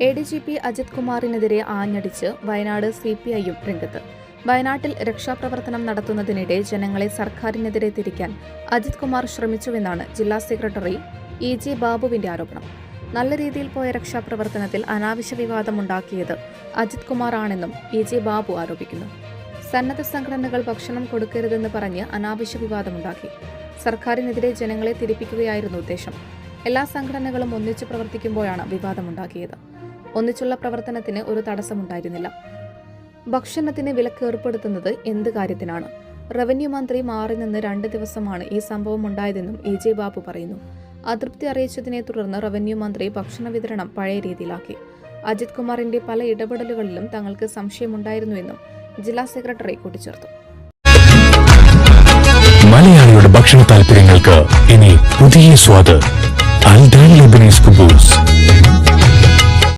ADGP Ajith കുമാറിനെതിരെ ആഞ്ഞടിച്ച് Wayanad CPI-യും രംഗത്ത്. വയനാട്ടിൽ രക്ഷാപ്രവർത്തനം നടത്തുന്നതിനിടെ ജനങ്ങളെ സർക്കാരിനെതിരെ തിരിക്കാൻ അജിത് കുമാർ ശ്രമിച്ചുവെന്നാണ് ജില്ലാ സെക്രട്ടറി EG ബാബുവിന്റെ ആരോപണം. നല്ല രീതിയിൽ പോയ രക്ഷാപ്രവർത്തനത്തിൽ അനാവശ്യ വിവാദമുണ്ടാക്കിയത് അജിത് കുമാർ ആണെന്നും EG ബാബു ആരോപിക്കുന്നു. സന്നദ്ധ സംഘടനകൾ ഭക്ഷണം കൊടുക്കരുതെന്ന് പറഞ്ഞ് അനാവശ്യ വിവാദമുണ്ടാക്കി. സർക്കാരിനെതിരെ ജനങ്ങളെ തിരിപ്പിക്കുകയായിരുന്നു ഉദ്ദേശം. എല്ലാ സംഘടനകളും ഒന്നിച്ചു പ്രവർത്തിക്കുമ്പോഴാണ് വിവാദമുണ്ടാക്കിയത്. ഒന്നിച്ചുള്ള പ്രവർത്തനത്തിന് ഒരു തടസ്സമുണ്ടായിരുന്നില്ല. ഭക്ഷണത്തിന് വിലക്ക് ഏർപ്പെടുത്തുന്നത് എന്ത് കാര്യത്തിനാണ്? റവന്യൂ മന്ത്രി മാറി നിന്ന് 2 ദിവസമാണ് ഈ സംഭവം ഉണ്ടായതെന്നും EG ബാബു പറയുന്നു. അതൃപ്തി അറിയിച്ചതിനെ തുടർന്ന് റവന്യൂ മന്ത്രി ഭക്ഷണ വിതരണം പഴയ രീതിയിലാക്കി. അജിത് കുമാറിന്റെ പല ഇടപെടലുകളിലും തങ്ങൾക്ക് സംശയമുണ്ടായിരുന്നുവെന്നും ജില്ലാ സെക്രട്ടറി കൂട്ടിച്ചേർത്തു. മലയാളിയുടെ ഭക്ഷണ താല്പര്യങ്ങൾക്ക് ഇനി പുതിയ സ്വാദ്. അൽദാൻ ലെബനീസ് കുബൂസ്.